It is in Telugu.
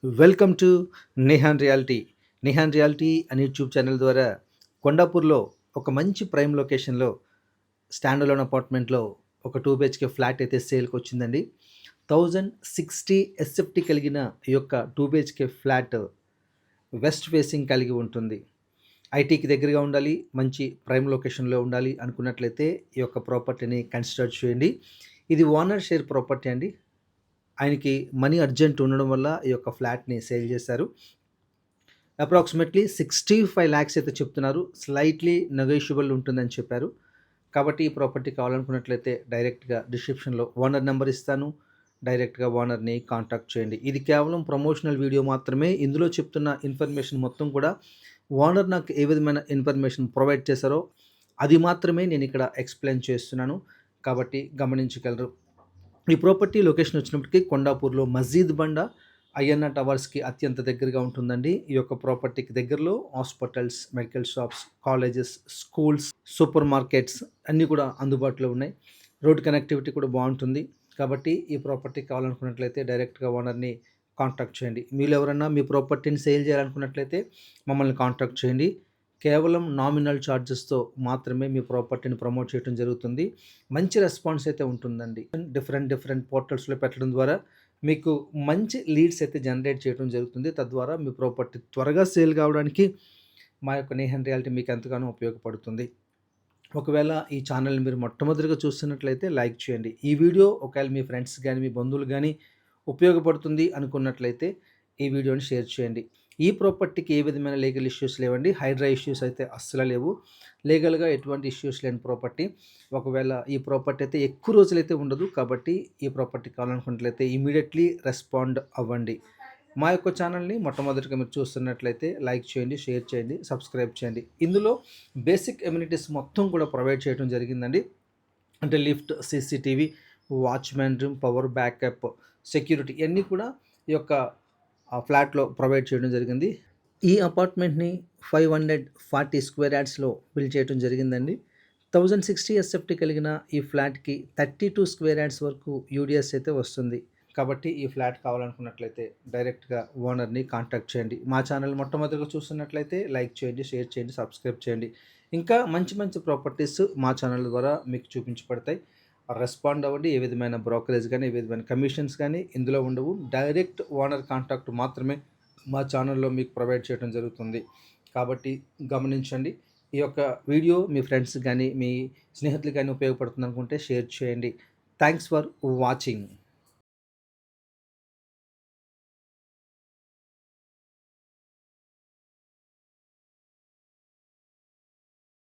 Welcome to Nihan Reality. Nihan Reality అనే యూట్యూబ్ ఛానల్ ద్వారా కొండాపూర్‌లో ఒక మంచి ప్రైమ్ లొకేషన్‌లో స్టాండ్ అలోన్ అపార్ట్మెంట్‌లో ఒక 2 బీహెచ్‌కే ఫ్లాట్ అయితే సేల్‌కొచ్చిందండి. 1060 ఎస్ఎఫ్టీ కలిగిన ఈ యొక్క 2 బీహెచ్‌కే ఫ్లాట్ వెస్ట్ ఫేసింగ్ కలిగి ఉంటుంది. ఐటీకి దగ్గరగా ఉండాలి, మంచి ప్రైమ్ లొకేషన్‌లో ఉండాలి అనుకున్నట్లయితే ఈ యొక్క ప్రాపర్టీని కన్సిడర్ చేయండి. ఇది ఓనర్ షేర్ ప్రాపర్టీ అండి. ఆయనకి మనీ అర్జెంట్ ఉండడం వల్ల ఈ యొక్క ఫ్లాట్‌ని సేల్ చేశారు. అప్రాక్సిమేట్లీ 65 లాక్స్ అయితే చెప్తున్నారు. స్లైట్‌లీ నెగోషియబుల్ ఉంటుందని చెప్పారు. కాబట్టి ఈ ప్రాపర్టీ కావాలనుకున్నట్లయితే డైరెక్ట్‌గా డిస్క్రిప్షన్‌లో ఓనర్ నంబర్ ఇస్తాను. డైరెక్ట్‌గా ఓనర్‌ని కాంటాక్ట్ చేయండి. ఇది కేవలం ప్రమోషనల్ వీడియో మాత్రమే. ఇందులో చెప్తున్న ఇన్ఫర్మేషన్ మొత్తం కూడా ఓనర్ నాకు ఏ విధమైన ఇన్ఫర్మేషన్ ప్రొవైడ్ చేశారో అది మాత్రమే నేను ఇక్కడ ఎక్స్‌ప్లెయిన్ చేస్తున్నాను. కాబట్టి గమనించగలరు. ఈ ప్రాపర్టీ లొకేషన్ వచ్చినప్పటికి కొండాపూర్‌లో మజీద్ బండ, అయ్యన్న టవర్స్‌కి అత్యంత దగ్గరగా ఉంటుందండి. ఈ యొక్క ప్రాపర్టీకి దగ్గరలో hospitals, medical shops, colleges, schools, super markets అన్నీ కూడా అందుబాటులో ఉన్నాయి. రోడ్ కనెక్టివిటీ కూడా బావుంటుంది. కాబట్టి ఈ ప్రాపర్టీ కావాలనుకున్నట్లయితే డైరెక్ట్‌గా ఓనర్‌ని కాంటాక్ట్ చేయండి. మీలో ఎవరన్నా మీ ప్రాపర్టీని సేల్ చేయాలనుకున్నట్లయితే మమ్మల్ని కాంటాక్ట్ చేయండి. కేవలం నామినల్ చార్జెస్‌తో మాత్రమే మీ ప్రాపర్టీని ప్రమోట్ చేయడం జరుగుతుంది. మంచి రెస్పాన్స్ అయితే ఉంటుందండి. డిఫరెంట్ పోర్టల్స్‌లో పెట్టడం ద్వారా మీకు మంచి లీడ్స్ అయితే జనరేట్ చేయడం జరుగుతుంది. తద్వారా మీ ప్రాపర్టీ త్వరగా సేల్ కావడానికి మా యొక్క నేహన్ రియాలిటీ మీకు ఎంతగానో ఉపయోగపడుతుంది. ఒకవేళ ఈ ఛానల్‌ని మీరు మొట్టమొదటిగా చూస్తున్నట్లయితే లైక్ చేయండి. ఈ వీడియో ఒకవేళ మీ ఫ్రెండ్స్ గానీ, మీ బంధువులు గానీ ఉపయోగపడుతుంది అనుకున్నట్లయితే ఈ వీడియోని షేర్ చేయండి. ఈ ప్రాపర్టీకి ఏ విధమైన లీగల్ ఇష్యూస్ లేవండి. హైడ్రా ఇష్యూస్ అయితే అస్సలు లేవు. లీగల్‌గా ఎటువంటి ఇష్యూస్ లేని ప్రాపర్టీ. ఒకవేళ ఈ ప్రాపర్టీ అయితే ఎక్కువ రోజులైతే ఉండదు. కాబట్టి ఈ ప్రాపర్టీ కావాలనుకున్నట్లయితే ఇమ్మీడియేట్‌లీ రెస్పాండ్ అవ్వండి. మా యొక్క ఛానల్‌ని మొట్టమొదటిగా మీరు చూస్తున్నట్లయితే లైక్ చేయండి, షేర్ చేయండి, సబ్స్క్రైబ్ చేయండి. ఇందులో బేసిక్ ఎమ్యూనిటీస్ మొత్తం కూడా ప్రొవైడ్ చేయడం జరిగిందండి. అంటే lift, CCTV, watchmen room, power backup, security ఇయన్నీ కూడా ఈ యొక్క ఫ్లాట్‌లో ప్రొవైడ్ చేయడం జరిగింది. ఈ అపార్ట్మెంట్‌ని 540 స్క్వేర్ యార్డ్స్‌లో బిల్డ్ చేయడం జరిగిందండి. 1060 ఎస్ఎఫ్టీ కలిగిన ఈ ఫ్లాట్‌కి 32 స్క్వేర్ యార్డ్స్ వరకు యూడిఎస్ అయితే వస్తుంది. కాబట్టి ఈ ఫ్లాట్ కావాలనుకున్నట్లయితే డైరెక్ట్‌గా ఓనర్‌ని కాంటాక్ట్ చేయండి. మా ఛానల్ మొట్టమొదటిగా చూస్తున్నట్లయితే లైక్ చేయండి, షేర్ చేయండి, సబ్స్క్రైబ్ చేయండి. ఇంకా మంచి ప్రాపర్టీస్ మా ఛానల్ ద్వారా మీకు చూపించబడతాయి. రెస్పాండ్ అవ్వండి. ఏ విధమైన బ్రోకరేజ్ గానీ, ఏ విధమైన కమిషన్స్ గానీ ఇందులో ఉండవు. డైరెక్ట్ ఓనర్ కాంటాక్ట్ మాత్రమే మా ఛానల్‌లో మీకు ప్రొవైడ్ చేయడం జరుగుతుంది. కాబట్టి గమనించండి. ఈ యొక్క వీడియో మీ ఫ్రెండ్స్ గానీ, మీ స్నేహితులు గానీ ఉపయోగపడుతుందనుకుంటే షేర్ చేయండి. Thanks for watching.